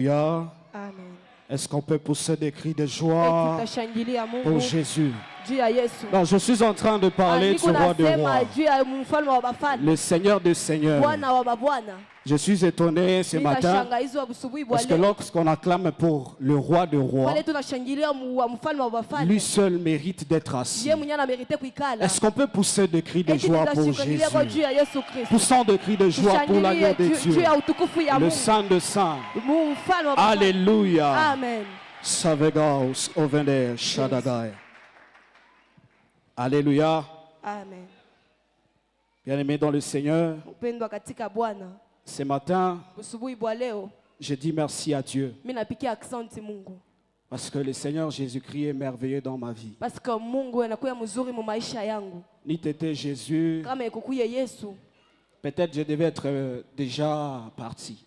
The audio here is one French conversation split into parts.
Alléluia. Amen. Est-ce qu'on peut pousser des cris de joie pour Jésus? Non, je suis en train de parler du roi de rois, le Seigneur des seigneurs. Je suis étonné ce matin parce que lorsqu'on acclame pour le roi de rois, lui seul mérite d'être assis. Est-ce qu'on peut pousser des cris de joie pour Jésus? Poussons des cris de joie pour l'agneau de Dieu, le Saint de Saints. Alléluia. Amen. Savegaos ovende shadagai. Alléluia. Amen. Bien-aimés dans le Seigneur, ce matin, je dis merci à Dieu parce que le Seigneur Jésus-Christ est merveilleux dans ma vie. N'eût été Jésus, peut-être je devais être déjà parti.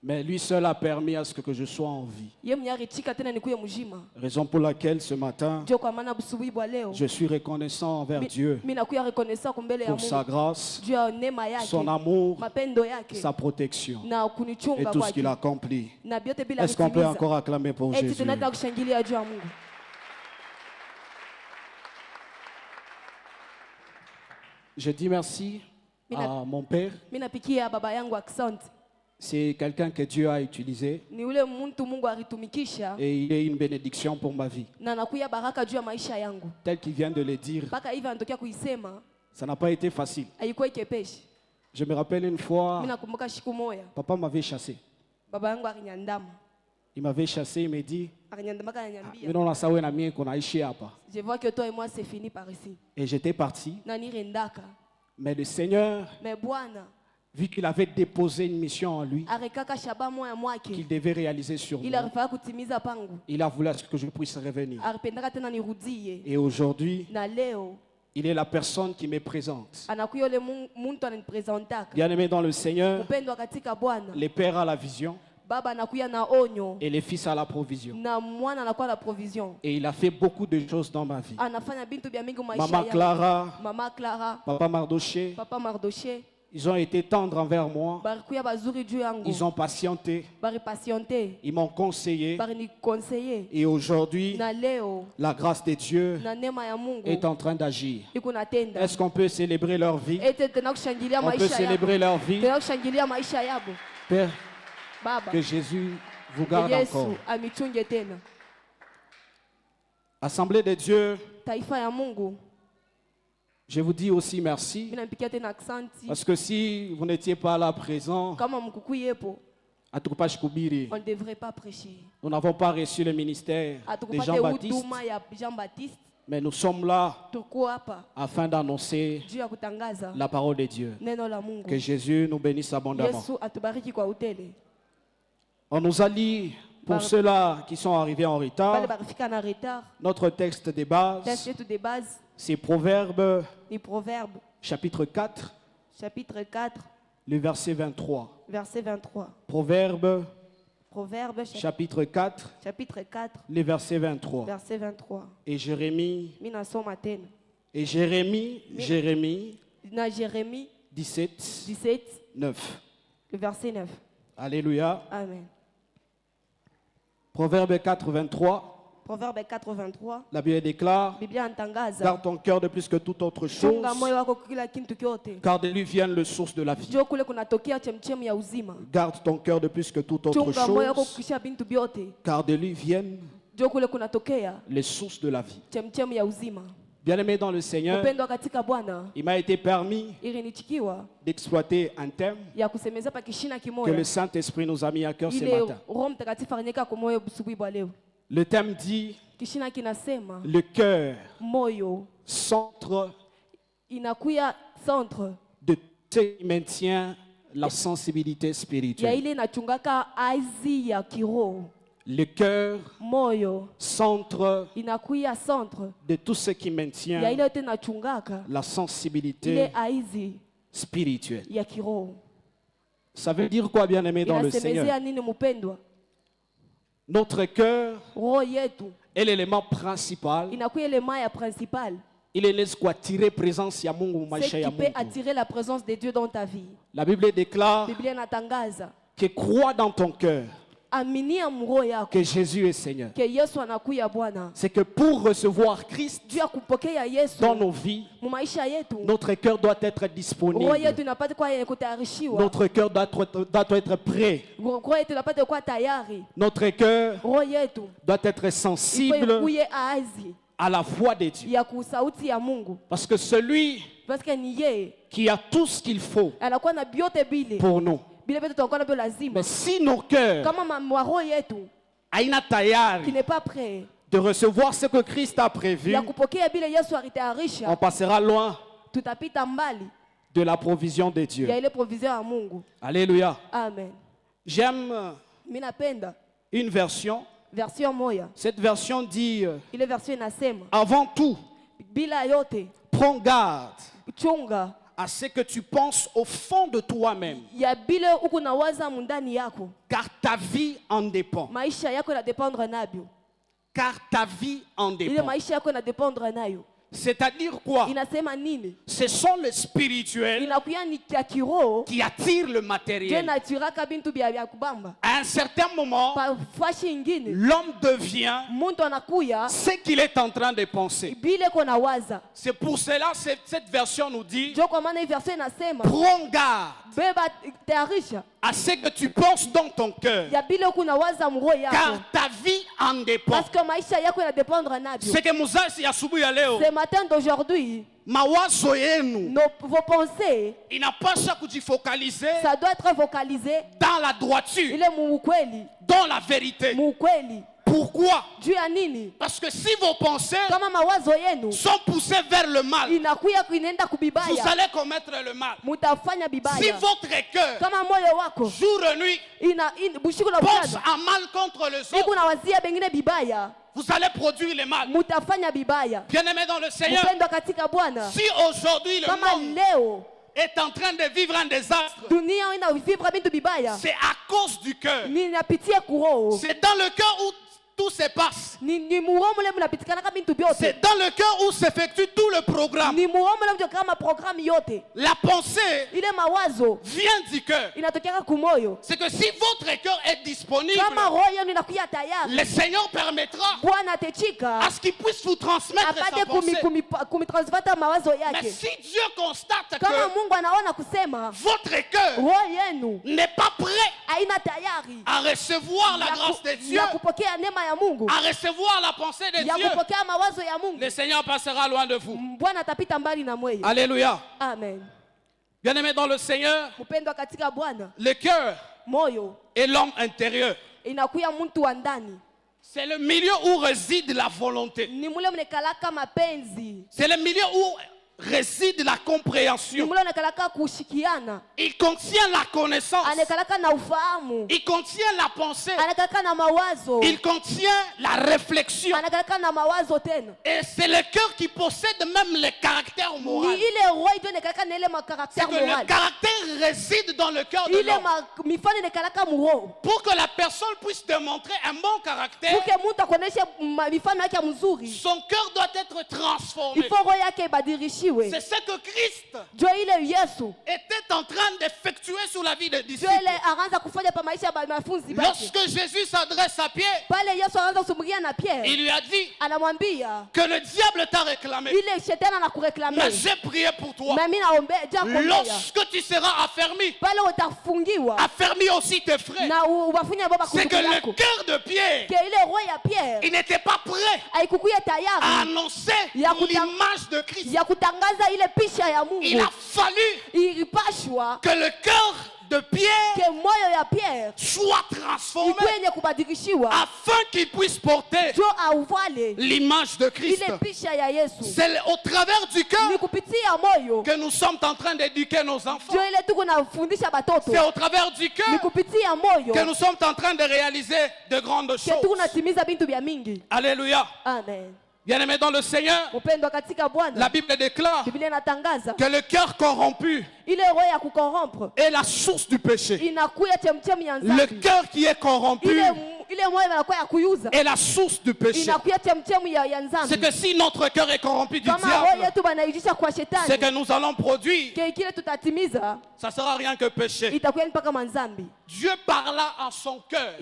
Mais lui seul a permis à ce que je sois en vie. Raison pour laquelle ce matin, je suis reconnaissant envers Dieu pour sa grâce, son amour, sa protection et tout ce qu'il a accompli. Est-ce qu'on peut encore acclamer pour Jésus? Je dis merci à mon père. C'est quelqu'un que Dieu a utilisé et il est une bénédiction pour ma vie. Tel qu'il vient de le dire, ça n'a pas été facile. Je me rappelle une fois, papa m'avait chassé. Il m'avait chassé, il m'a dit, je vois que toi et moi c'est fini par ici. Et j'étais parti. Mais le Seigneur, vu qu'il avait déposé une mission en lui qu'il devait réaliser sur moi, il a voulu que je puisse revenir. Et aujourd'hui, il est la personne qui me présente. Bien-aimé dans le Seigneur, le Père a la vision et le Fils a la provision. Et il a fait beaucoup de choses dans ma vie. Maman Clara, Papa Mardoché, ils ont été tendres envers moi. Ils ont patienté. Ils m'ont conseillé. Et aujourd'hui, la grâce de Dieu est en train d'agir. Est-ce qu'on peut célébrer leur vie? On peut célébrer leur vie. Père, que Jésus vous garde encore. Assemblée de Dieu, je vous dis aussi merci parce que si vous n'étiez pas là présent, on ne devrait pas prêcher. Nous n'avons pas reçu le ministère de Jean-Baptiste, mais nous sommes là afin d'annoncer la parole de Dieu. Que Jésus nous bénisse abondamment. On nous a dit, pour ceux-là qui sont arrivés en retard, notre texte de base, c'est Proverbes, chapitre 4, le verset 23. Proverbes, chapitre 4, le verset 23. Et Jérémie, 17, 9. Le verset 9. Alléluia. Amen. Proverbe 4, 23. Proverbe 4, 23. La Bible déclare: garde ton cœur de plus que toute autre chose, car de lui vient le source de la vie. Garde ton cœur de plus que toute autre chose, car de lui viennent les sources de la vie. Bien-aimé dans le Seigneur, il m'a été permis d'exploiter un thème que le Saint-Esprit nous a mis à cœur ce matin. Le thème dit: le cœur, centre de ce qui maintient la sensibilité spirituelle. Le cœur, centre de tout ce qui maintient la sensibilité spirituelle. Ça veut dire quoi, bien-aimé dans le Seigneur? Notre cœur est l'élément principal. Il est ce qui attire présence ya Mungu maisha ya Mungu. attirer la présence de Dieu dans ta vie. La Bible déclare que crois dans ton cœur que Jésus est Seigneur. C'est que pour recevoir Christ dans nos vies, notre cœur doit être disponible. Notre cœur doit être prêt. Notre cœur doit être sensible à la voix de Dieu. Parce que celui qui a tout ce qu'il faut pour nous. Mais si nos cœurs qui n'est pas prêt de recevoir ce que Christ a prévu, on passera loin de la provision de Dieu. Alléluia. Amen. J'aime une version. Cette version dit avant tout, prends garde à ce que tu penses au fond de toi-même, car ta vie en dépend. Car ta vie en dépend. C'est-à-dire quoi? Ce sont les spirituels qui attirent le matériel. À un certain moment, l'homme devient ce qu'il est en train de penser. C'est pour cela que cette version nous dit: prends garde à ce que tu penses dans ton cœur, car ta vie en dépend. C'est que muzazi asubuhi ya leo, ce matin d'aujourd'hui, mawazo yenu vos pensées, inapaswa kujifocaliser, ça doit être focalisé dans la droiture, dans la vérité. Pourquoi? Parce que si vos pensées sont poussées vers le mal, vous allez commettre le mal. Si votre cœur, jour et nuit, pense à mal contre les autres, vous allez produire le mal. Bien-aimés dans le Seigneur, si aujourd'hui le monde est en train de vivre un désastre, c'est à cause du cœur. C'est dans le cœur où tout se passe. C'est dans le cœur où s'effectue tout le programme. La pensée vient du cœur. C'est que si votre cœur est disponible, le Seigneur permettra à ce qu'il puisse vous transmettre sa pensée. Mais si Dieu constate que votre cœur n'est pas prêt à recevoir la grâce de Dieu, à recevoir la pensée de Dieu, le Seigneur passera loin de vous. Alléluia. Amen. Bien-aimé dans le Seigneur, le cœur est l'homme intérieur. C'est le milieu où réside la volonté. C'est le milieu où réside la compréhension. Il contient la connaissance. Il contient la pensée. Il contient la réflexion. Et c'est le cœur qui possède même le caractère moral. C'est que le caractère réside dans le cœur de l'homme. Pour que la personne puisse démontrer un bon caractère, son cœur doit être transformé. C'est ce que Christ était en train d'effectuer sur la vie des disciples. Lorsque Jésus s'adresse à Pierre, il lui a dit que le diable t'a réclamé, mais j'ai prié pour toi. Lorsque tu seras affermi, affermis aussi tes frères. C'est que le cœur de Pierre, il n'était pas prêt à annoncer l'image de Christ. Il a fallu que le cœur de Pierre soit transformé afin qu'il puisse porter l'image de Christ. C'est au travers du cœur que nous sommes en train d'éduquer nos enfants. C'est au travers du cœur que nous sommes en train de réaliser de grandes choses. Alléluia. Amen. Bien-aimés dans le Seigneur, la Bible déclare que le cœur corrompu est la source du péché. Le cœur qui est corrompu est la source du péché. C'est que si notre cœur est corrompu du diable, c'est que nous allons produire. Ça ne sera rien que péché. Dieu parla à son cœur.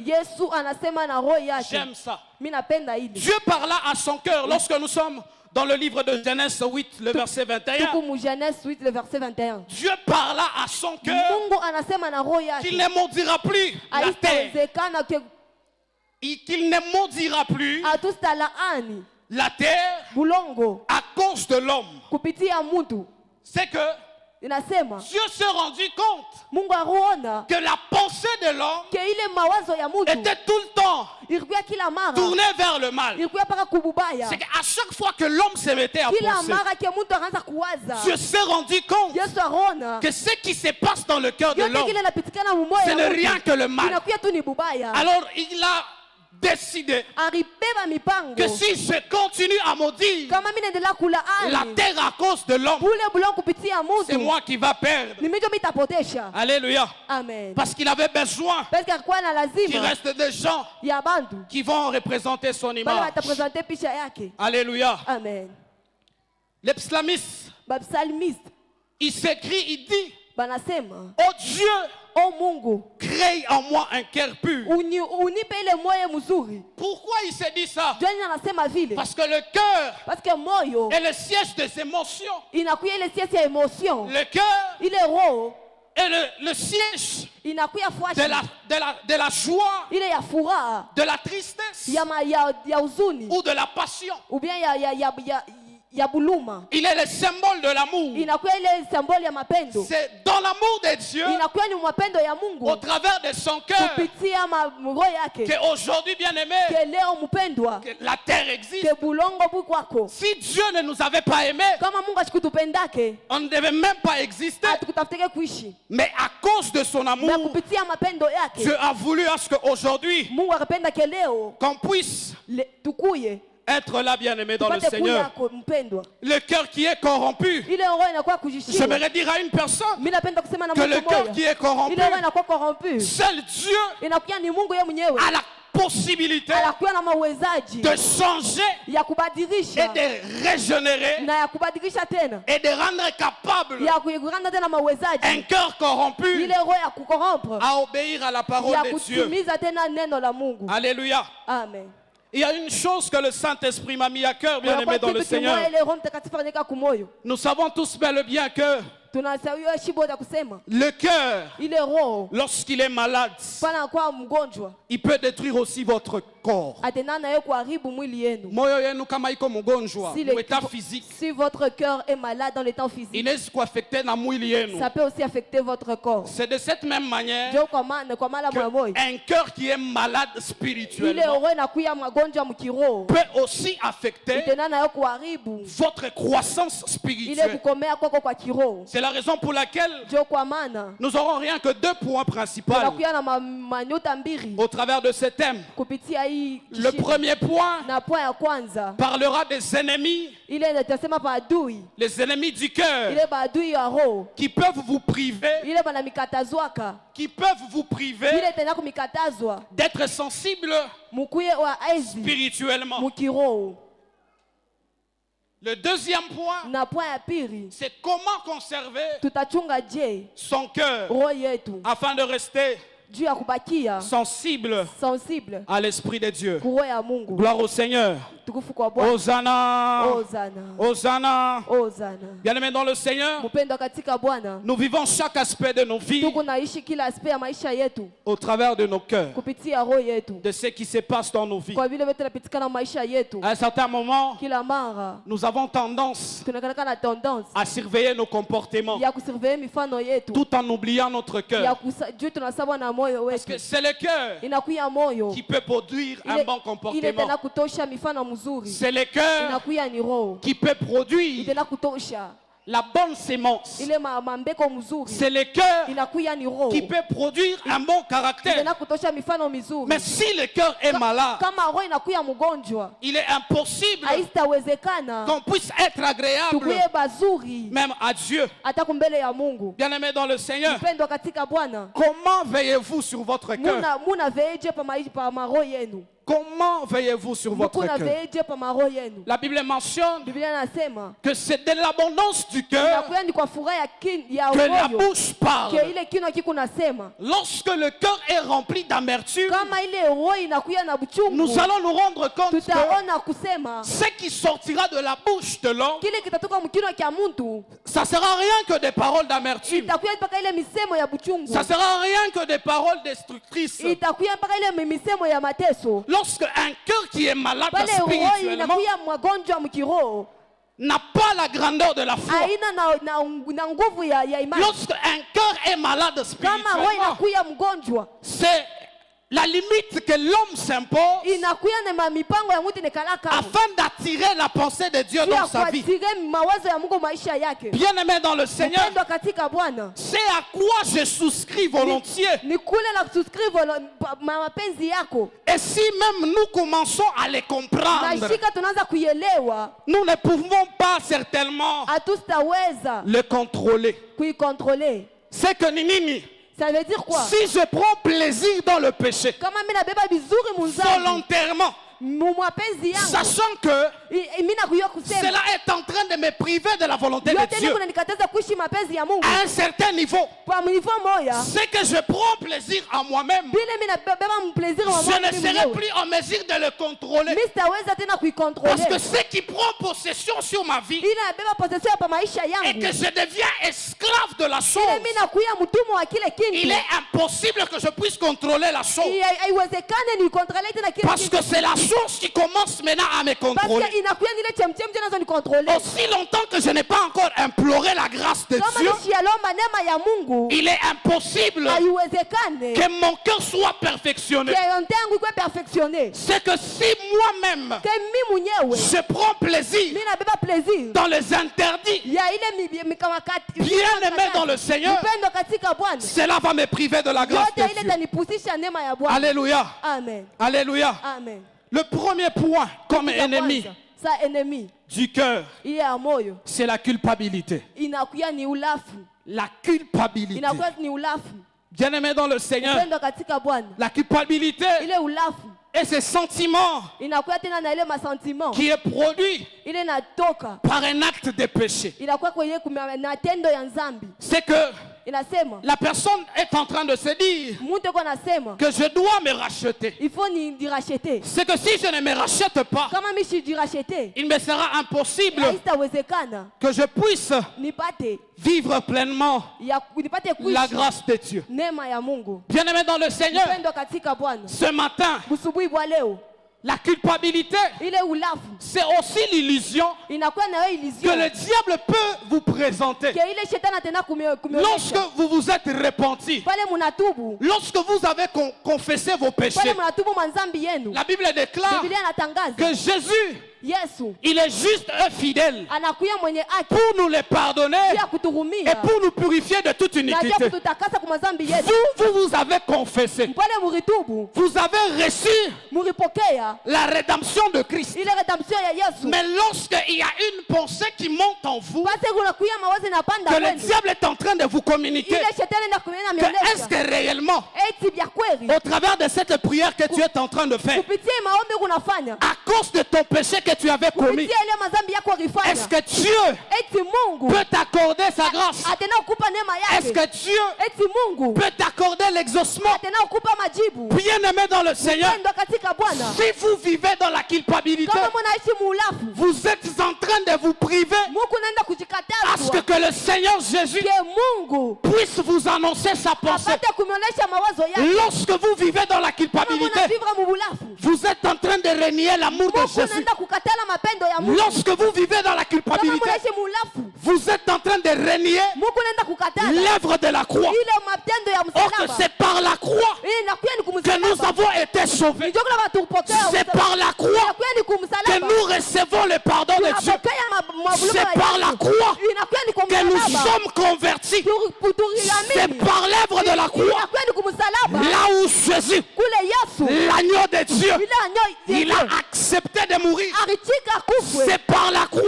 J'aime ça. Dieu parla à son cœur lorsque nous sommes dans le livre de Genèse 8, le verset 21. Dieu parla à son cœur qu'il ne maudira plus la terre. Qu'il ne maudira plus la terre à cause de l'homme. C'est que Dieu s'est rendu compte que la pensée de l'homme était tout le temps tournée vers le mal. C'est qu'à chaque fois que l'homme se mettait à penser, Dieu s'est rendu compte que ce qui se passe dans le cœur de l'homme, ce n'est rien que le mal. Alors il a décidé que si je continue à maudire la terre à cause de l'homme, c'est moi qui va perdre. Alléluia. Amen. Parce qu'il avait besoin qu'il reste des gens qui vont représenter son image. Alléluia. Amen. Les psalmistes, il s'écrit, il dit: oh Dieu, oh Mungu, crée en moi un cœur pur. Pourquoi il s'est dit ça? Parce que le cœur est le siège des émotions. Le cœur est le siège de la joie, de la tristesse ou de la passion. Il est le symbole de l'amour. C'est dans l'amour de Dieu, au travers de son cœur, qu'aujourd'hui, bien aimé, que la terre existe. Si Dieu ne nous avait pas aimés, on ne devait même pas exister. Mais à cause de son amour, Dieu a voulu à ce qu'aujourd'hui, qu'on puisse être là, bien aimé dans le Seigneur. Le cœur qui est corrompu, j'aimerais dire à une personne que le cœur qui est corrompu, seul Dieu a la possibilité de changer et de régénérer et de rendre capable un cœur corrompu à obéir à la parole de Dieu. Alléluia. Amen. Il y a une chose que le Saint-Esprit m'a mis à cœur, bien aimé dans le Seigneur. Nous savons tous bel et bien que le cœur, lorsqu'il est malade, il peut détruire aussi votre corps. Si votre cœur est malade dans l'état physique, ça peut aussi affecter votre corps. C'est de cette même manière qu'un cœur qui est malade spirituellement peut aussi affecter votre croissance spirituelle. C'est la raison pour laquelle nous n'aurons rien que deux points principaux au travers de ce thème. Le premier point parlera des ennemis, les ennemis du cœur, qui peuvent vous priver, d'être sensible spirituellement. Le deuxième point, c'est comment conserver son cœur afin de rester sensible à l'Esprit de Dieu. Gloire au Seigneur. Hosanna. Hosanna. Bien aimé dans le Seigneur, nous vivons chaque aspect de nos vies au travers de nos cœurs, de ce qui se passe dans nos vies. À un certain moment, nous avons tendance à surveiller nos comportements tout en oubliant notre cœur. Parce que c'est le cœur qui peut produire un bon comportement. C'est le cœur qui peut produire La bonne sémence, c'est le cœur qui peut produire un bon caractère. Mais si le cœur est malade, il est impossible qu'on puisse être agréable même à Dieu. Bien-aimé dans le Seigneur, comment veillez-vous sur votre cœur? Comment veillez-vous sur votre cœur? La Bible mentionne que c'est de l'abondance du cœur que la bouche parle. Lorsque le cœur est rempli d'amertume, nous allons nous rendre compte que ce qui sortira de la bouche de l'homme, ça ne sera rien que des paroles d'amertume. Ça ne sera rien que des paroles destructrices. Lorsque un cœur qui est malade spirituellement n'a pas la grandeur de la foi, lorsque un cœur est malade spirituellement, c'est la limite que l'homme s'impose afin d'attirer la pensée de Dieu dans sa vie. Bien-aimé dans le Seigneur, c'est à quoi je souscris volontiers. Et si même nous commençons à les comprendre, nous ne pouvons pas certainement le contrôler. C'est que Nini, ça veut dire quoi? Si je prends plaisir dans le péché volontairement, sachant que cela est en train de me priver de la volonté de Dieu à un certain niveau, c'est que je prends plaisir à moi-même, je ne serai plus en mesure de le contrôler, parce que ce qui prend possession sur ma vie et que je deviens esclave de la chose, il est impossible que je puisse contrôler la chose, parce que c'est la chose qui commence maintenant à me contrôler. Aussi longtemps que je n'ai pas encore imploré la grâce de Dieu, il est impossible que mon cœur soit perfectionné. C'est que si moi-même je prends plaisir dans les interdits, bien aimé dans le Seigneur, cela va me priver de la grâce de Dieu. Alléluia. Amen. Alléluia. Amen. Le premier point comme ennemi du cœur, c'est la culpabilité. La culpabilité. Bien-aimé dans le Seigneur, la culpabilité et ce sentiment qui est produit par un acte de péché. C'est que la personne est en train de se dire que je dois me racheter. C'est que si je ne me rachète pas, il me sera impossible que je puisse vivre pleinement la grâce de Dieu. Bien-aimé dans le Seigneur, ce matin, la culpabilité, c'est aussi l'illusion que le diable peut vous présenter. Lorsque vous vous êtes repenti, lorsque vous avez confessé vos péchés, la Bible déclare que Jésus, il est juste et fidèle pour nous les pardonner et pour nous purifier de toute iniquité. Vous avez confessé, vous avez reçu la rédemption de Christ. Mais lorsqu'il y a une pensée qui monte en vous, que le diable est en train de vous communiquer, que est-ce que réellement, au travers de cette prière que tu es en train de faire, à cause de ton péché que tu avais commis, est-ce que Dieu peut t'accorder sa grâce? Est-ce que Dieu peut t'accorder l'exaucement? Bien-aimé dans le Seigneur, si vous vivez dans la culpabilité, vous êtes en train de vous priver à ce que le Seigneur Jésus puisse vous annoncer sa pensée. Lorsque vous vivez dans la culpabilité, vous êtes en train de renier l'amour de Jésus. Lorsque vous vivez dans la culpabilité, vous êtes en train de renier l'œuvre de la croix. Or que c'est par la croix que nous avons été sauvés. C'est par la croix que nous recevons le pardon de Dieu. C'est par la croix l'agneau de Dieu, il a accepté de mourir. C'est par la croix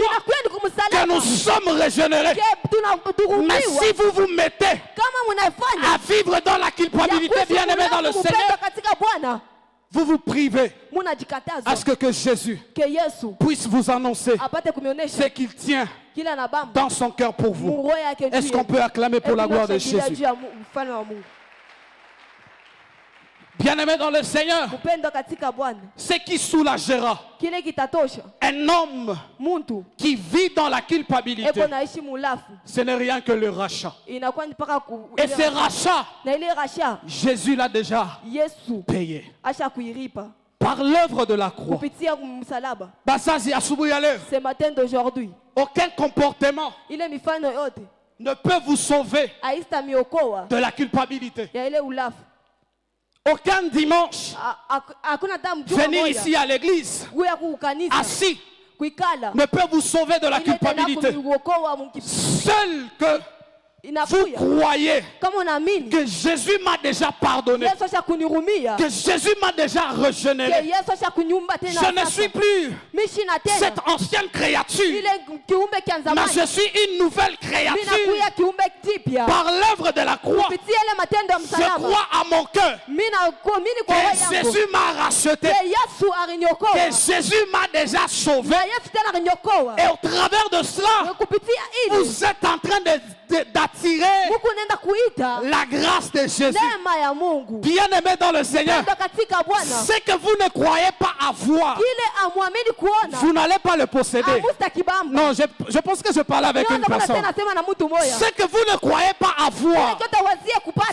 que nous sommes régénérés. Mais si vous vous mettez à vivre dans la culpabilité, bien-aimé dans le Seigneur, vous vous privez à ce que Jésus puisse vous annoncer ce qu'il tient dans son cœur pour vous. Est-ce qu'on peut acclamer pour la gloire de Jésus? Bien-aimé dans le Seigneur, ce qui soulagera un homme qui vit dans la culpabilité, ce n'est rien que le rachat. Et ce rachat, Jésus l'a déjà payé par l'œuvre de la croix. Ce matin d'aujourd'hui, aucun comportement ne peut vous sauver de la culpabilité. Aucun dimanche, venir ici à l'église, assis, ne peut vous sauver de la culpabilité. Seul que vous croyez que Jésus m'a déjà pardonné, que Jésus m'a déjà régénéré. Je ne suis plus cette ancienne créature, mais je suis une nouvelle créature. Par l'œuvre de la croix, je crois à mon cœur que Jésus m'a racheté, que Jésus m'a déjà sauvé. Et au travers de cela, vous êtes en train d'attirer la grâce de Jésus. Bien-aimé dans le Seigneur, ce que vous ne croyez pas avoir, vous n'allez pas le posséder. Non, je pense que je parle avec une personne. Ce que vous ne croyez pas avoir,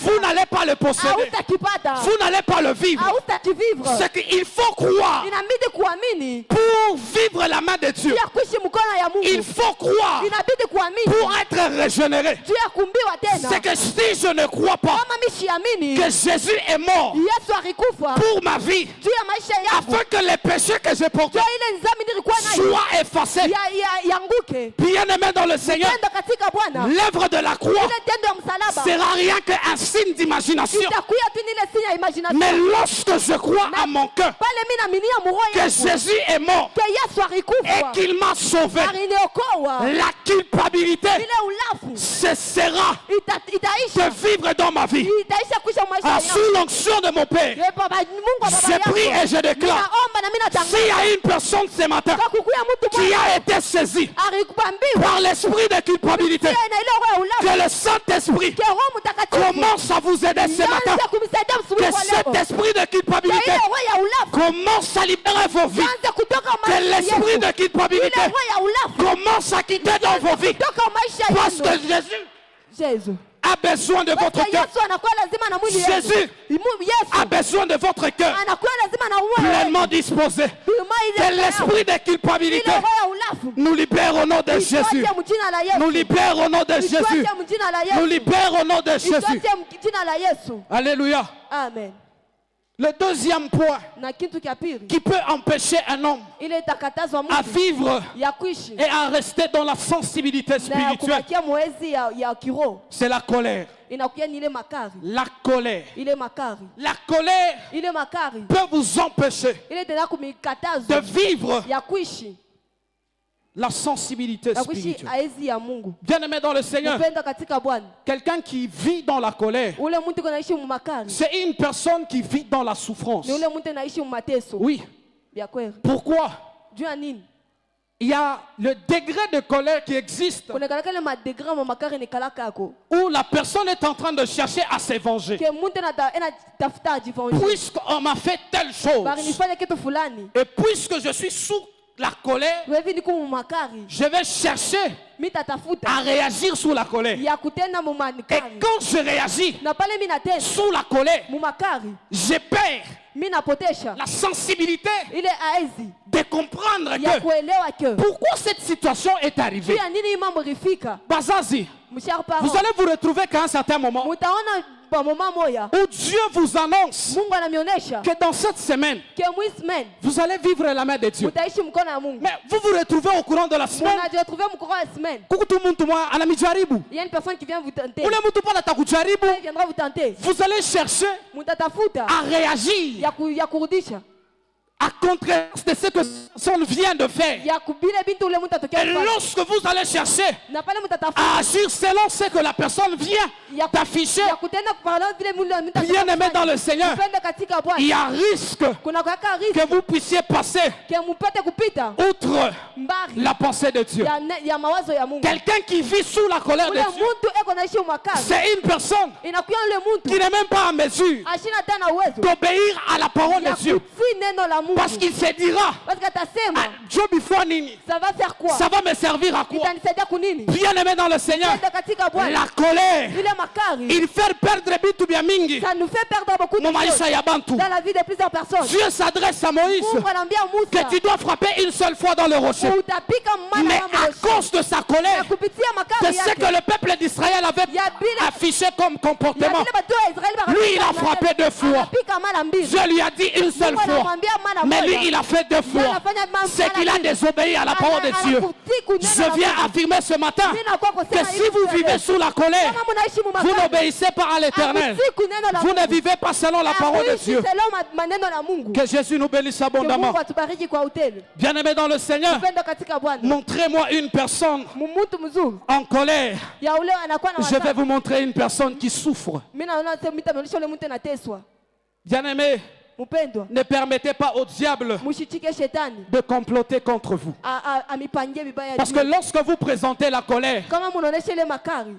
vous n'allez pas le posséder. Vous n'allez pas le vivre. Ce qu'il faut croire pour vivre la main de Dieu. Il faut croire pour être régénéré. C'est que si je ne crois pas que Jésus est mort pour ma vie, afin que les péchés que j'ai portés soient effacés, bien-aimé dans le Seigneur, l'œuvre de la croix sera rien qu'un signe d'imagination. Mais lorsque je crois à mon cœur que Jésus est mort et qu'il m'a sauvé, la culpabilité cessera de vivre dans ma vie. Sous l'onction de mon Père, je prie et je déclare, s'il y a une personne ce matin qui a été saisie par l'esprit de culpabilité, que le Saint-Esprit commence à vous aider ce matin, que cet esprit de culpabilité commence à libérer vos vies, que l'esprit de culpabilité commence à quitter dans vos vies, parce que Jésus a besoin de votre cœur. Jésus a besoin de votre cœur pleinement disposé. Que l'esprit de culpabilité nous libère au nom de Jésus. Nous libère au nom de Jésus. Nous libère au nom de Jésus. Alléluia. Amen. Le deuxième point qui peut empêcher un homme à vivre et à rester dans la sensibilité spirituelle, c'est la colère. La colère. La colère peut vous empêcher de vivre la sensibilité spirituelle. Bien-aimé dans le Seigneur, quelqu'un qui vit dans la colère, c'est une personne qui vit dans la souffrance. Oui. Pourquoi? Il y a le degré de colère qui existe où la personne est en train de chercher à se venger. Puisqu'on m'a fait telle chose et puisque je suis sous la colère, je vais chercher à réagir sous la colère. Et quand je réagis sous la colère, j'ai peur la sensibilité de comprendre que pourquoi cette situation est arrivée. Bazazi, vous allez vous retrouver qu'à un certain moment, où Dieu vous annonce que dans cette semaine, vous allez vivre la main de Dieu. Mais vous vous retrouvez au courant de la semaine. Il y a une personne qui vient vous tenter. Vous allez chercher à réagir à contraire de ce que personne vient de faire. Et lorsque vous allez chercher à agir selon ce que la personne vient d'afficher, bien aimé dans le Seigneur, il y a un risque que vous puissiez passer outre la pensée de Dieu. Quelqu'un qui vit sous la colère de Dieu, c'est une personne qui n'est même pas en mesure d'obéir à la parole de Dieu. Parce qu'il se dira, Dieu before nini, ça va faire quoi? Ça va me servir à quoi? Bien aimé dans le Seigneur, la colère, il fait perdre bitu bia mingi. Ça nous fait perdre beaucoup de choses dans la vie de plusieurs personnes. Dieu s'adresse à Moïse que tu dois frapper une seule fois dans le rocher. Mais à cause de sa colère, de ce que le peuple d'Israël avait affiché comme comportement, lui il a frappé 2 fois. Dieu lui a dit une seule fois. Mais lui, il a fait 2 fois. C'est qu'il a désobéi à la parole de Dieu. Je viens affirmer ce matin que si vous vivez sous la colère, vous n'obéissez pas à l'Éternel. Vous ne vivez pas selon la parole de Dieu. Que Jésus nous bénisse abondamment. Bien-aimé dans le Seigneur, montrez-moi une personne en colère. Je vais vous montrer une personne qui souffre. Bien-aimé, ne permettez pas au diable de comploter contre vous. Parce que lorsque vous présentez la colère,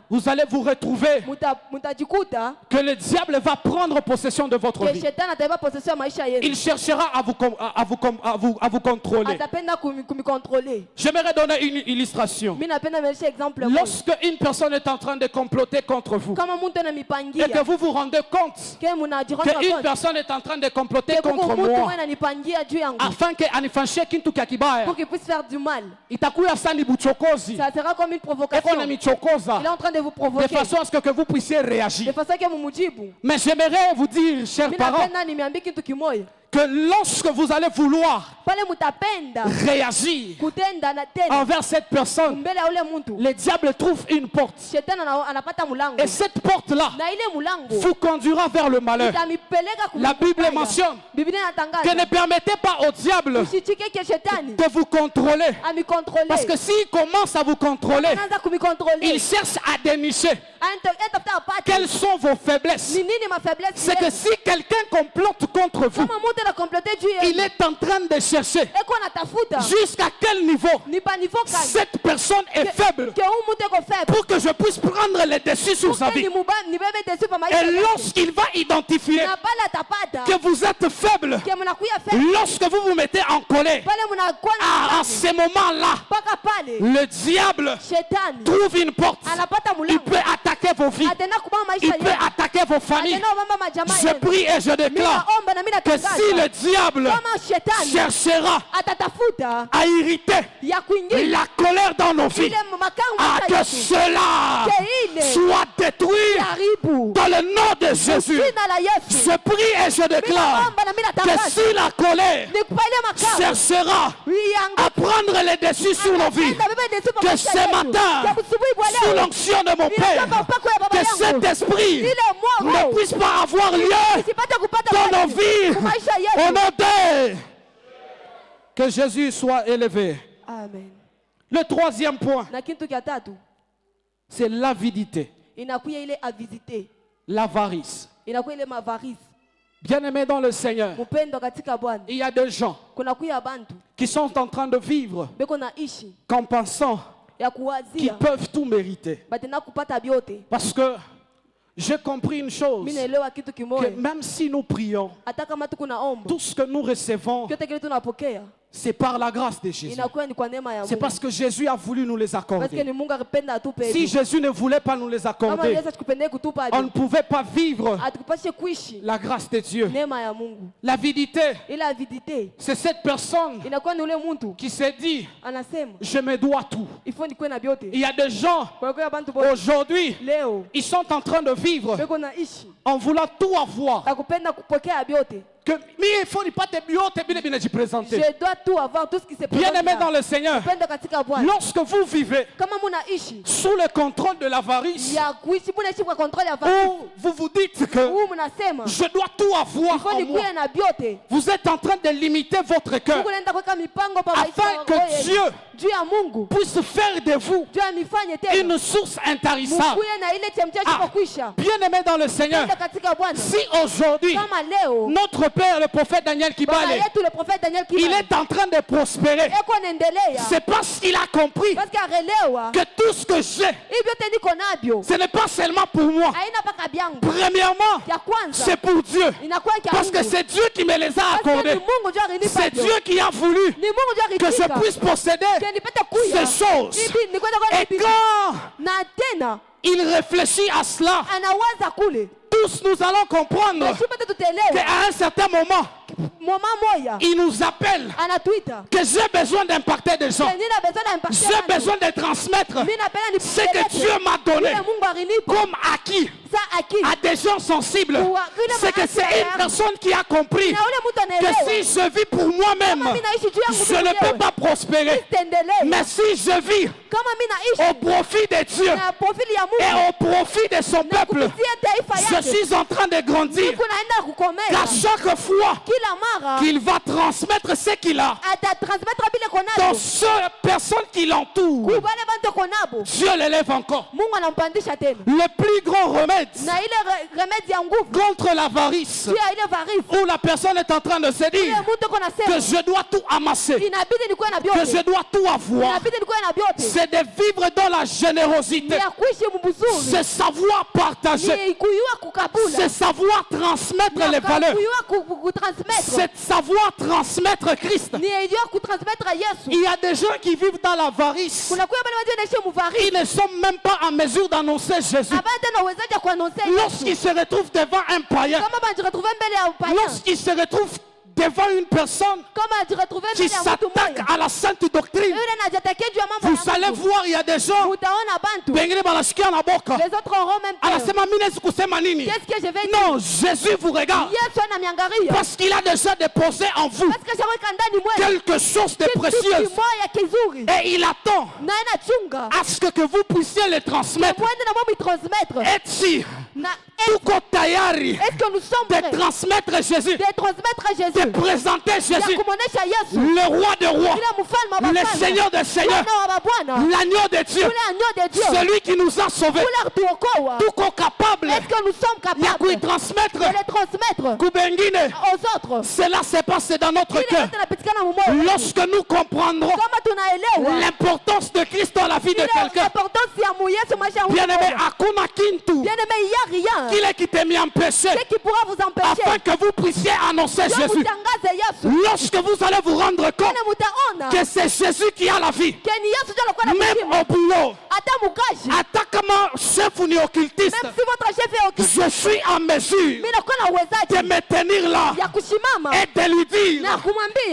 vous allez vous retrouver que le diable va prendre possession de votre vie. Il cherchera à vous contrôler. J'aimerais donner une illustration. Lorsque une personne est en train de comploter contre vous et que vous vous rendez compte qu'une personne est en train de comploter contre moi afin que anifanyie kitu kia kibaya, pour qu'il puisse faire du mal, itakuwa sani buchokozi, ça sera comme une provocation. Il est en train de vous provoquer de façon à ce que vous puissiez réagir. De façon que vous mujibu. Mais j'aimerais vous dire, chers parents, que lorsque vous allez vouloir réagir envers cette personne, le diable trouve une porte. Et cette porte-là vous conduira vers le malheur. La Bible mentionne que ne permettez pas au diable de vous contrôler. Parce que s'il commence à vous contrôler, il cherche à dénicher quelles sont vos faiblesses. C'est que si quelqu'un complote contre vous, il est en train de chercher jusqu'à quel niveau cette personne est faible pour que je puisse prendre le dessus sur sa vie. Et lorsqu'il va identifier que vous êtes faible, lorsque vous vous mettez en colère, à ce moment-là, le diable trouve une porte. Il peut attaquer vos vies, il peut attaquer vos familles. Je prie et je déclare que si le diable cherchera à irriter la colère dans nos vies, à que cela soit détruit dans le nom de Jésus. Je prie et je déclare que si la colère cherchera à prendre les dessus sur nos vies, que ce matin, sous l'onction de mon Père, que cet esprit ne puisse pas avoir lieu dans nos vies. Au nom de... Que Jésus soit élevé. Amen. Le 3e point, c'est l'avidité, l'avarice. Bien-aimé dans le Seigneur, il y a des gens qui sont en train de vivre en pensant qu'ils peuvent tout mériter. Parce que j'ai compris une chose, que même si nous prions, tout ce que nous recevons C'est par la grâce de Jésus. C'est parce que Jésus a voulu nous les accorder. Si Jésus ne voulait pas nous les accorder, on ne pouvait pas vivre la grâce de Dieu. L'avidité, c'est cette personne qui s'est dit, je me dois tout. Il y a des gens aujourd'hui, ils sont en train de vivre en voulant tout avoir. Je dois tout avoir, tout ce qui se présente. Bien aimé dans le Seigneur, lorsque vous vivez sous le contrôle de l'avarice, vous vous dites que je dois tout avoir en moi, vous êtes en train de limiter votre cœur afin que Dieu puisse faire de vous une source intarissable. Bien aimé dans le Seigneur, si aujourd'hui notre Père, le prophète Daniel Kibale, il est en train de prospérer, c'est parce qu'il a compris que tout ce que j'ai, ce n'est pas seulement pour moi. Premièrement, c'est pour Dieu, parce que c'est Dieu qui me les a accordés. C'est Dieu qui a voulu que je puisse posséder ces choses. Et quand il réfléchit à cela, tous nous allons comprendre qu'à un certain moment, il nous appelle que j'ai besoin d'impacter des gens. J'ai besoin de transmettre ce que Dieu m'a donné comme acquis à des gens sensibles. C'est que c'est une personne qui a compris que si je vis pour moi-même, je ne peux pas prospérer. Mais si je vis au profit de Dieu et au profit de son peuple, je suis en train de grandir. Qu'à chaque fois qu'il va transmettre ce qu'il a dans ces personnes qui l'entourent, Dieu l'élève encore. Le plus grand remède contre l'avarice, où la personne est en train de se dire que je dois tout amasser, que je dois tout avoir, c'est de vivre dans la générosité, c'est savoir partager, c'est savoir transmettre les valeurs, c'est savoir transmettre Christ. Il y a des gens qui vivent dans l'avarice, ils ne sont même pas en mesure d'annoncer Jésus. Lorsqu'ils se retrouvent devant un païen, lorsqu'ils se retrouvent devant une personne qui s'attaque à la sainte doctrine, vous allez voir, il y a des gens, les autres auront même peur. Qu'est-ce que je vais dire? Non, Jésus vous regarde parce qu'il a déjà déposé en vous quelque chose de précieux et il attend à ce que vous puissiez le transmettre. Et est-ce que nous sommes prêts de transmettre Jésus, de présenter Jésus, le roi des rois, le Seigneur des seigneurs, l'agneau de Dieu, celui qui nous a sauvés, tout capable, est-ce que nous sommes capables de le transmettre aux autres? Cela se passe dans notre cœur lorsque nous comprendrons l'importance de Christ dans la vie de quelqu'un. Bien aimé, Akuna Kintu, qu'il est qui t'a mis en péché afin que vous puissiez annoncer Jésus. Lorsque vous allez vous rendre compte que c'est Jésus qui a la vie, même au boulot, attaquement chef ou occultiste, je suis en mesure de me tenir là et de lui dire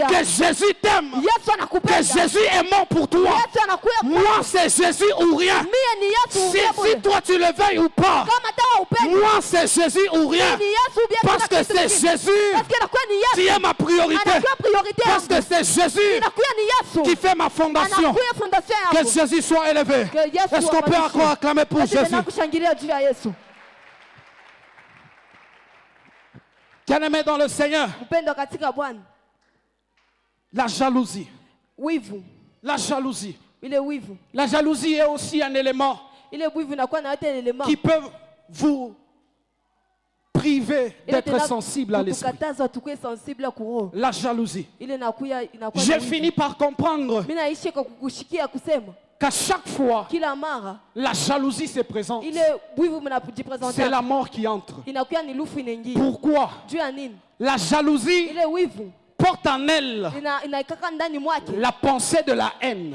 que Jésus t'aime, que Jésus est mort pour toi. Moi c'est Jésus ou rien. Si toi tu le veuilles ou pas, moi c'est Jésus ou rien. Parce que c'est Jésus qui est ma priorité. Parce que c'est Jésus qui fait ma fondation. Que Jésus soit élevé. Est-ce qu'on peut encore acclamer pour Jésus? Bien-aimé dans le Seigneur, la jalousie. La jalousie. La jalousie est aussi un élément qui peut vous priver d'être sensible à l'esprit. La jalousie. J'ai fini par comprendre qu'à chaque fois la jalousie se présente, c'est la mort qui entre. Pourquoi? La jalousie porte en elle la pensée de la haine.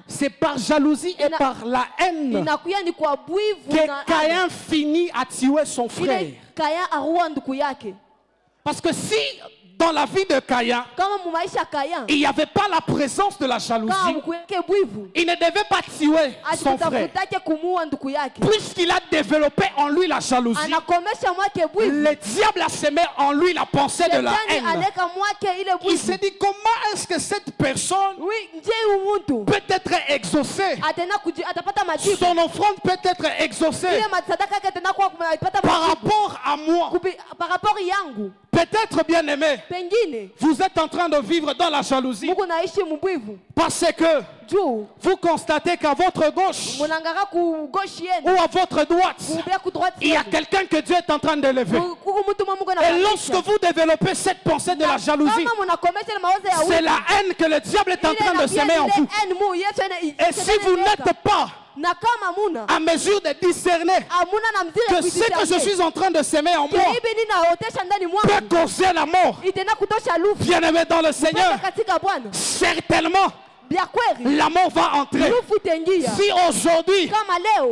C'est par jalousie et par la haine que Caïn finit à tuer son frère. Parce que si dans la vie de Caïn, il n'y avait pas la présence de la jalousie, il ne devait pas tuer son frère. Puisqu'il a développé en lui la jalousie, le diable a semé en lui la pensée de la haine. Il s'est dit, comment est-ce que cette personne peut être exaucée? Son offrande peut être exaucée par rapport à moi. Peut-être, bien aimé, vous êtes en train de vivre dans la jalousie parce que vous constatez qu'à votre gauche ou à votre droite, il y a quelqu'un que Dieu est en train d'élever. Et lorsque vous développez cette pensée de la jalousie, c'est la haine que le diable est en train de semer en vous. Et si vous n'êtes pas à mesure de discerner que ce que je suis en train de semer en moi peut causer la mort, bien aimé dans le Seigneur, certainement la mort va entrer. Si aujourd'hui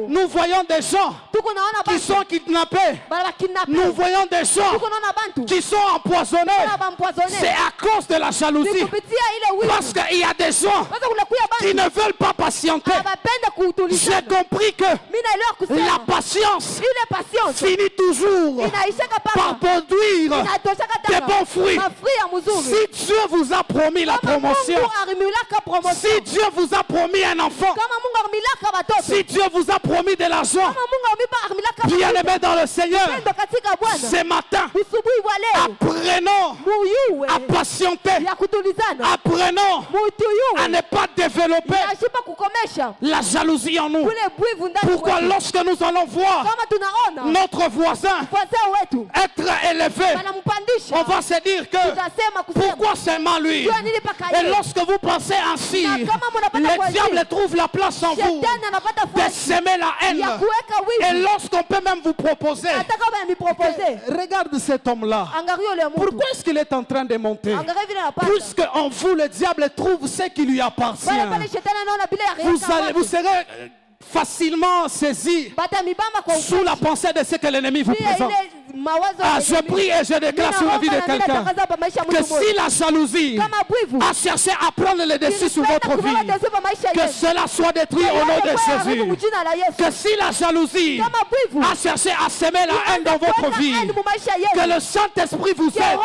nous voyons des gens qui sont kidnappés, nous voyons des gens qui sont empoisonnés, c'est à cause de la jalousie. Parce qu'il y a des gens qui ne veulent pas patienter. J'ai compris que la patience finit toujours par produire des bons fruits. Si Dieu vous a promis la promotion, si Dieu vous a promis un enfant, si Dieu vous a promis de l'argent, bien aimé dans le Seigneur, ce matin, apprenons à patienter, apprenons à ne pas développer la jalousie en nous. Pourquoi lorsque nous allons voir notre voisin être élevé, on va se dire que pourquoi seulement lui? Et lorsque vous pensez ainsi, le diable trouve la place en vous de semer la haine. Et lorsqu'on peut même vous proposer, regarde cet homme-là, pourquoi est-ce qu'il est en train de monter? Puisque en vous le diable trouve ce qui lui appartient. Vous serez facilement saisi sous la pensée de ce que l'ennemi vous présente. Je prie et je déclare sur la vie de quelqu'un que si la jalousie a cherché à prendre le dessus sur votre vie, que cela soit détruit au nom de Jésus. Que si la jalousie a cherché à semer la haine dans votre vie, que le Saint-Esprit vous aide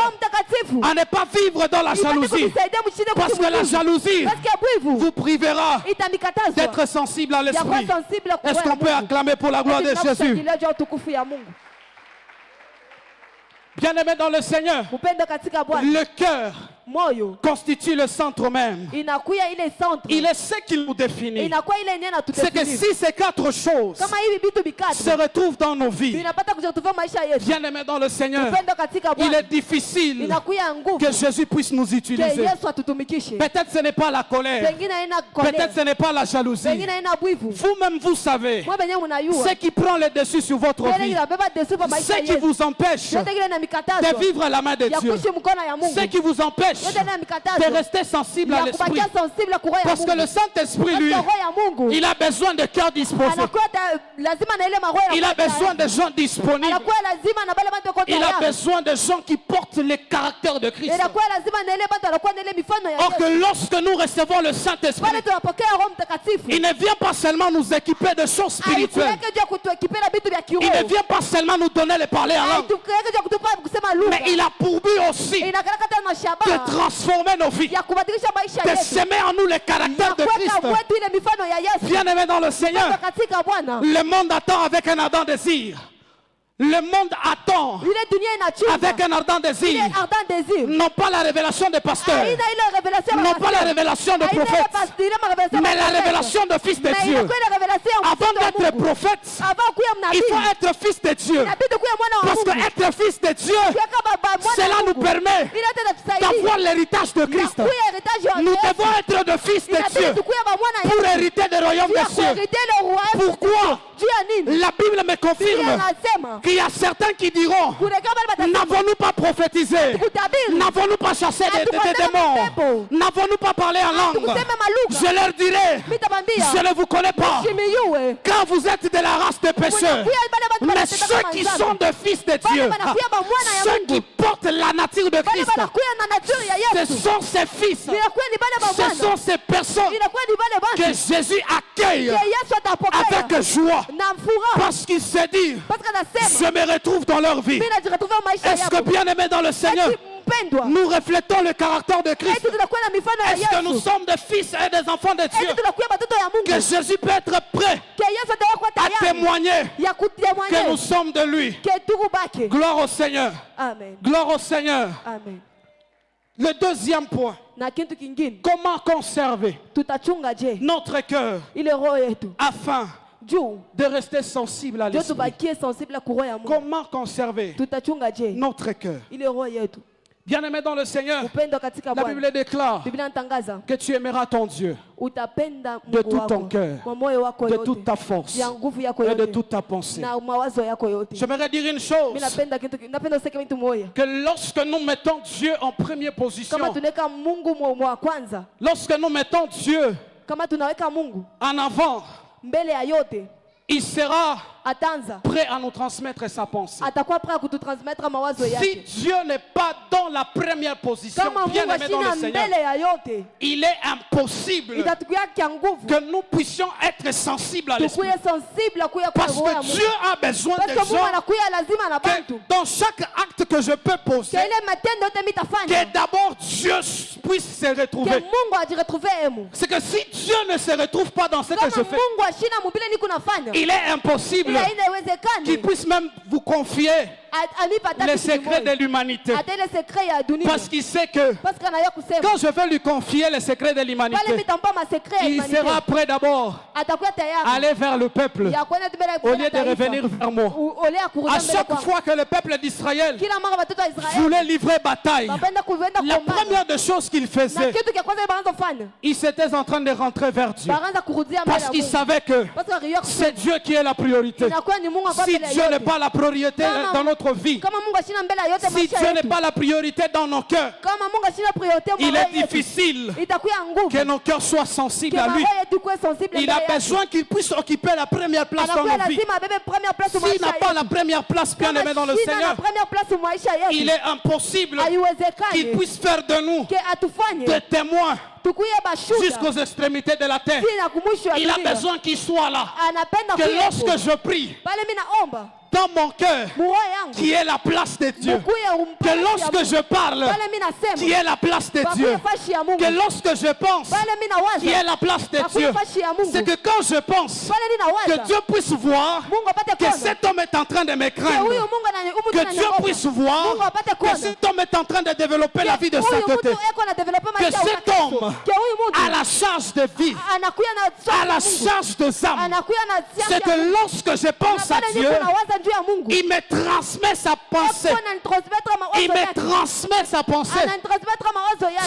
à ne pas vivre dans la jalousie. Parce que la jalousie vous privera d'être sensible à l'Esprit. Est-ce qu'on peut acclamer pour la gloire de Jésus? Bien-aimé dans le Seigneur, le cœur constitue le centre même. Il est ce qui nous définit. C'est que si ces quatre choses se retrouvent dans nos vies, bien-aimé dans le Seigneur, il est difficile que Jésus puisse nous utiliser. Peut-être ce n'est pas la colère, peut-être ce n'est pas la jalousie. Vous-même vous savez ce qui prend le dessus sur votre vie, ce qui vous empêche de vivre la main de Dieu, ce qui vous empêche de rester sensible à l'Esprit. Parce que le Saint-Esprit, lui, il a besoin de cœurs disposés. Il a besoin de gens disponibles. Il a besoin de gens qui portent le caractère de Christ. Or que lorsque nous recevons le Saint-Esprit, il ne vient pas seulement nous équiper de choses spirituelles. Il ne vient pas seulement nous donner les parler en langue. Mais il a pour but aussi de transformer nos vies, de semer en nous le caractère de Christ. Bien-aimé dans le Seigneur, le monde attend avec un ardent désir. Le monde attend avec un ardent désir, non pas la révélation des pasteurs, non pas la révélation des prophètes, mais la révélation de fils de Dieu. Avant d'être prophète, il faut être fils de Dieu. Parce que être fils de Dieu, cela nous permet d'avoir l'héritage de Christ. Nous devons être de fils de Dieu pour hériter le royaume des cieux. Pourquoi? La Bible me confirme qu'il y a certains qui diront, n'avons-nous pas prophétisé? N'avons-nous pas chassé des démons? N'avons-nous pas parlé en langue? Je leur dirai, je ne vous connais pas, car vous êtes de la race des pécheurs. Mais ceux qui sont des fils de Dieu, ceux qui portent la nature de Christ, ce sont ces fils, ce sont ces personnes que Jésus accueille avec joie, parce qu'il s'est dit, je me retrouve dans leur vie. Est-ce que bien aimé dans le Seigneur, nous reflétons le caractère de Christ? Est-ce que nous sommes des fils et des enfants de Dieu? Que Jésus peut être prêt à témoigner que nous sommes de lui. Gloire au Seigneur. Amen. Gloire au Seigneur. Amen. Le deuxième point, comment conserver notre cœur afin de rester sensible à l'esprit? Comment conserver notre cœur? Bien-aimé dans le Seigneur, la Bible déclare que tu aimeras ton Dieu de tout ton cœur, de toute ta force et de toute ta pensée. J'aimerais dire une chose, que lorsque nous mettons Dieu en première position, lorsque nous mettons Dieu en avant, il sera prêt à nous transmettre sa pensée. Si Dieu n'est pas dans la première position, bien aimé dans le Seigneur, il est impossible que nous puissions être sensibles à l'esprit. Parce que Dieu a besoin de gens que dans chaque acte que je peux poser, que d'abord Dieu puisse se retrouver. C'est que si Dieu ne se retrouve pas dans ce que je fais, il est impossible qu'il puisse même vous confier les secrets de l'humanité. Parce qu'il sait que quand je vais lui confier les secrets de l'humanité, il sera prêt d'abord à aller vers le peuple au lieu de revenir vers moi. À chaque fois que le peuple d'Israël voulait livrer bataille, la première des choses qu'il faisait, il s'était en train de rentrer vers Dieu. Parce qu'il savait que c'est Dieu qui est la priorité. Si Dieu n'est pas la priorité dans notre vie, si Dieu n'est pas la priorité dans nos cœurs, il est difficile que nos cœurs soient sensibles à lui. Il a besoin qu'il puisse occuper la première place dans nos vies. S'il n'a pas la première place, bien aimé dans le Seigneur, il est impossible qu'il puisse faire de nous des témoins jusqu'aux extrémités de la terre. Il a besoin qu'il soit là. Que lorsque je prie, dans mon cœur, qui est la place de Dieu, que lorsque je parle, qui est la place de Dieu, que lorsque je pense, qui est la place de Dieu, c'est que quand je pense, que Dieu puisse voir que cet homme est en train de me craindre, que Dieu puisse voir que cet homme est en train de développer la vie de sa côté, que cet homme a la charge de vie, a la charge de âme. C'est que lorsque je pense à Dieu, il me transmet sa pensée. Il me transmet sa pensée.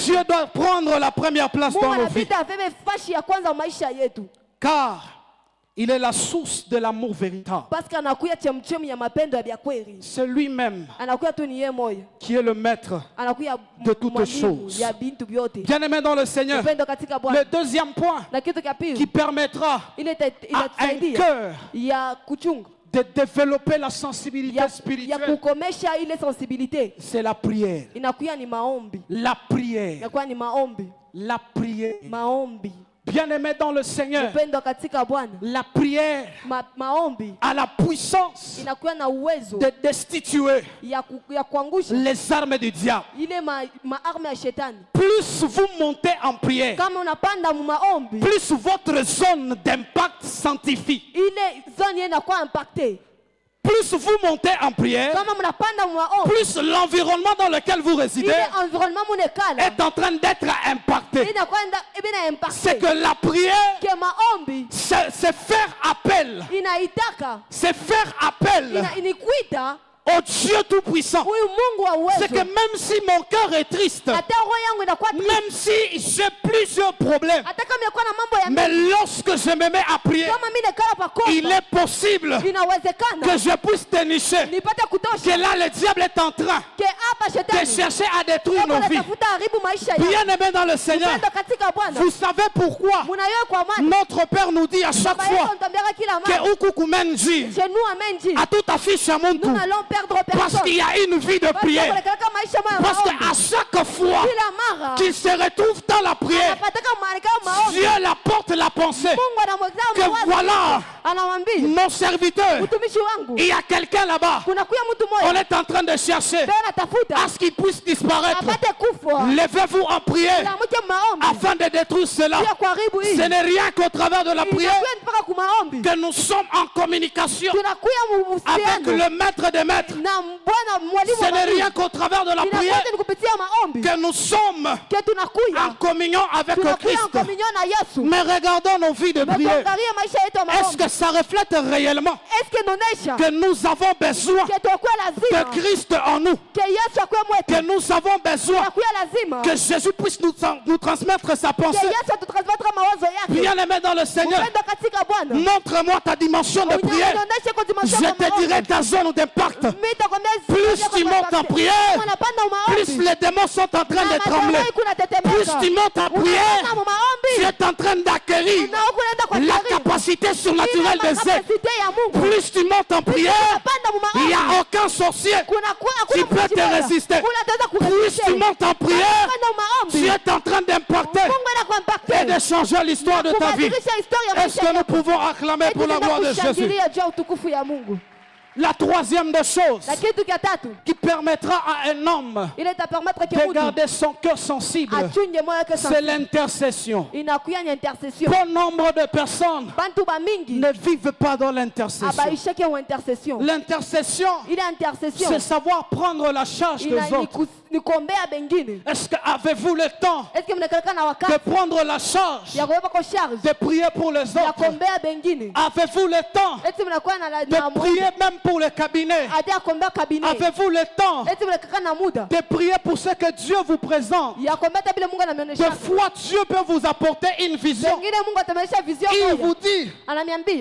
Dieu doit prendre la première place dans nos vies. Car il est la source de l'amour véritable. C'est lui-même qui est le maître de toutes choses. Bien-aimé dans le Seigneur, le deuxième point qui permettra à un cœur de développer la sensibilité spirituelle, c'est la prière. La prière. La prière. Bien-aimé dans le Seigneur, la prière a la puissance de destituer les armes du diable. Plus vous montez en prière, plus votre zone d'impact scientifique, plus vous montez en prière, plus l'environnement dans lequel vous résidez est en train d'être impacté. C'est que la prière, c'est faire appel. C'est faire appel au Dieu Tout-Puissant, c'est que même si mon cœur est triste, même si j'ai plusieurs problèmes, mais lorsque je me mets à prier, il est possible que je puisse dénicher que là le diable est en train de chercher à détruire nos vies. Bien-aimés dans le Seigneur, vous savez pourquoi notre Père nous dit à chaque fois que Ukukumenji à tout affiche à mon tour, parce qu'il y a une vie de prière, parce qu'à chaque fois qu'il se retrouve dans la prière, Dieu apporte la pensée que voilà mon serviteur, il y a quelqu'un là-bas, on est en train de chercher à ce qu'il puisse disparaître. Levez-vous en prière afin de détruire cela. Ce n'est rien qu'au travers de la prière que nous sommes en communication avec le maître des maîtres. Ce n'est rien qu'au travers de la prière que nous sommes en communion avec le Christ. Mais regardons nos vies de prière. Est-ce que ça reflète réellement que nous avons besoin de Christ en nous, que nous avons besoin que Jésus puisse nous transmettre sa pensée? Bien-aimé dans le Seigneur, montre-moi ta dimension de prière, je te dirai ta zone d'impact. Plus tu montes en prière, plus les démons sont en train de trembler. Plus tu montes en prière, tu es en train d'acquérir la capacité surnaturelle des êtres. Plus tu montes en prière, il n'y a aucun sorcier qui peut te résister. Plus tu montes en prière, tu es en train d'impacter et de changer l'histoire de ta vie. Est-ce que nous pouvons acclamer pour la gloire de Jésus? La troisième des choses qui permettra à un homme de garder son cœur sensible, c'est l'intercession. Bon nombre de personnes ne vivent pas dans l'intercession. L'intercession, c'est savoir prendre la charge des autres. Est-ce que avez-vous le temps de prendre la charge de prier pour les autres? Avez-vous le temps de prier même pour le cabinet? Avez-vous le temps de prier pour ce que Dieu vous présente? Des fois Dieu peut vous apporter une vision. Il vous dit,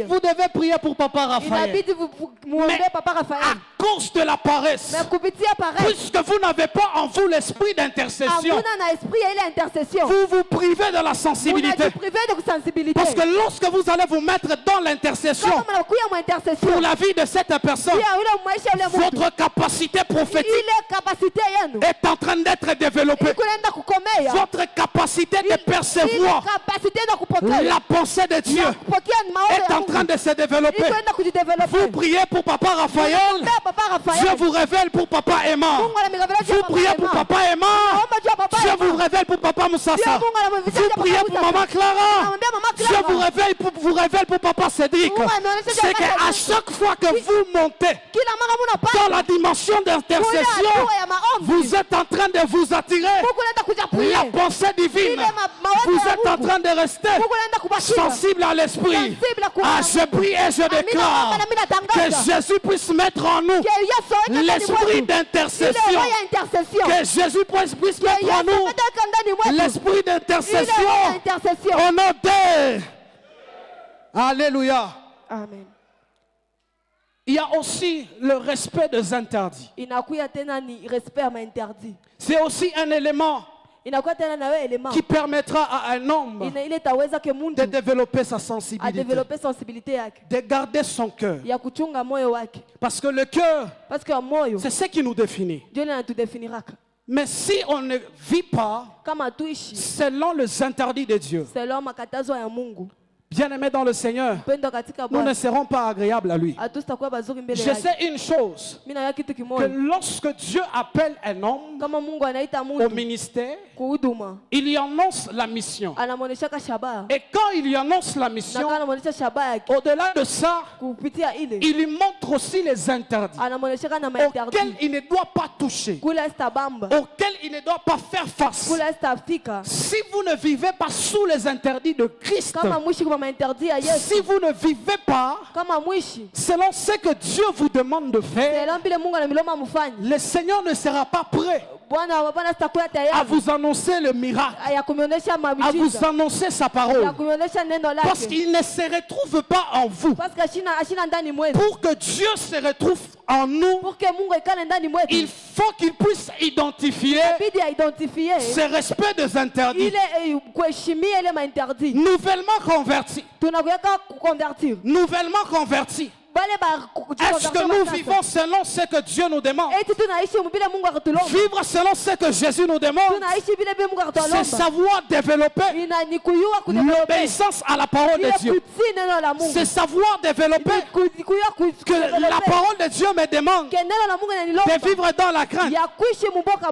vous devez prier pour Papa Raphaël. Mais à cause de la paresse, puisque vous n'avez pas en vous l'esprit d'intercession, vous vous privez de la sensibilité. Parce que lorsque vous allez vous mettre dans l'intercession pour la vie de cette personne, votre capacité prophétique est en train d'être développée. Votre capacité de percevoir la pensée de Dieu est en train de se développer. Vous priez pour Papa Raphaël, Dieu vous révèle pour Papa Emma. Vous priez pour Papa Emma, Dieu vous révèle pour Papa Moussassa. Vous priez pour Maman Clara, Dieu vous révèle pour Papa Cédric. C'est qu'à chaque fois que vous montez dans la dimension d'intercession, vous êtes en train de vous attirer la pensée divine. Vous êtes en train de rester sensible à l'esprit. Ah, je prie et je déclare que Jésus puisse mettre en nous l'esprit d'intercession. Que Jésus puisse mettre en nous l'esprit d'intercession. Au nom de... Alléluia. Amen. Il y a aussi le respect des interdits. C'est aussi un élément qui permettra à un homme de développer sa sensibilité, de garder son cœur. Parce que le cœur, c'est ce qui nous définit. Mais si on ne vit pas selon les interdits de Dieu, bien-aimés dans le Seigneur, nous ne serons pas agréables à lui. Je sais une chose, que lorsque Dieu appelle un homme au ministère, il y annonce la mission. Et quand il y annonce la mission, au-delà de ça, il lui montre aussi les interdits auxquels il ne doit pas toucher, auxquels il ne doit pas faire face. Si vous ne vivez pas sous les interdits de Christ, Si vous ne vivez pas selon ce que Dieu vous demande de faire, le Seigneur ne sera pas prêt à vous annoncer le miracle, à vous annoncer sa parole, parce qu'il ne se retrouve pas en vous. Pour que Dieu se retrouve en nous, il faut qu'il puisse identifier ce respect des interdits. Nouvellement converti. Nouvellement converti. Est-ce que nous vivons selon ce que Dieu nous demande? Vivre selon ce que Jésus nous demande, c'est savoir développer l'obéissance à la parole de Dieu. C'est savoir développer que la parole de Dieu me demande de vivre dans la crainte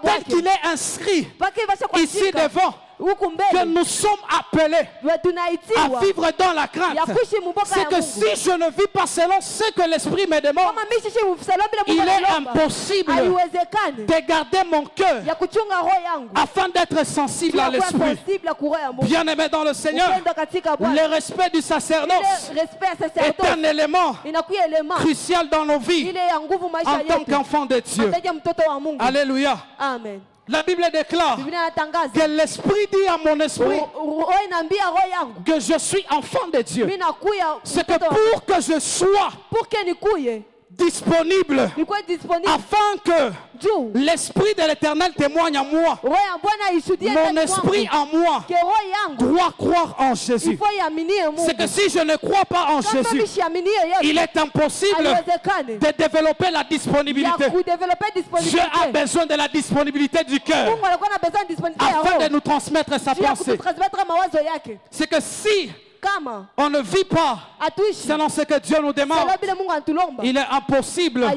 tel qu'il est inscrit ici devant. Que nous sommes appelés à vivre dans la crainte. C'est que si je ne vis pas selon ce que l'Esprit me demande, il est impossible de garder mon cœur afin d'être sensible à l'Esprit. Bien-aimé dans le Seigneur, le respect du sacerdoce est un élément crucial dans nos vies en tant qu'enfants de Dieu. Alléluia. Amen. La Bible déclare que l'Esprit dit à mon esprit que je suis enfant de Dieu. C'est que pour que je sois disponible afin que l'Esprit de l'Éternel témoigne en moi, mon esprit en moi doit croire en Jésus. C'est que si je ne crois pas en Jésus, il est impossible de développer la disponibilité. Dieu a besoin de la disponibilité du cœur afin de nous transmettre sa pensée. C'est que si on ne vit pas selon ce que Dieu nous demande, il est impossible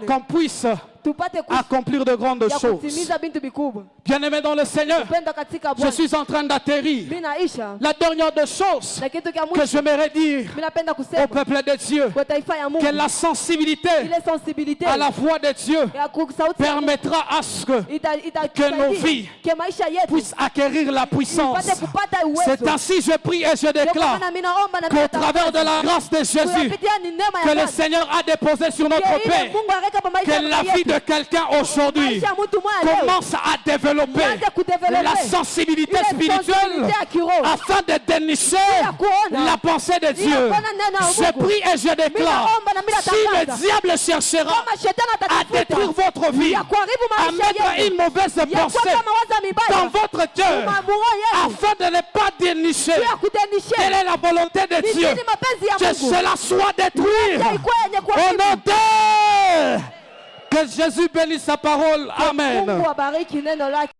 qu'on puisse accomplir de grandes choses. Bien-aimé dans le Seigneur, je suis en train d'atterrir. La dernière des choses que j'aimerais dire au peuple de Dieu, que la sensibilité à la voix de Dieu permettra à ce que nos vies puissent acquérir la puissance. C'est ainsi je prie et je déclare qu'au travers de la grâce de Jésus que le Seigneur a déposé sur notre Père, que la vie de quelqu'un aujourd'hui commence à développer la sensibilité spirituelle afin de dénicher la pensée de Dieu. Je prie et je déclare, si le diable cherchera à détruire votre vie, à mettre une mauvaise pensée dans votre cœur afin de ne pas dénicher quelle est la volonté de Dieu, que cela soit détruit au nom de... Que Jésus bénisse sa parole. Amen.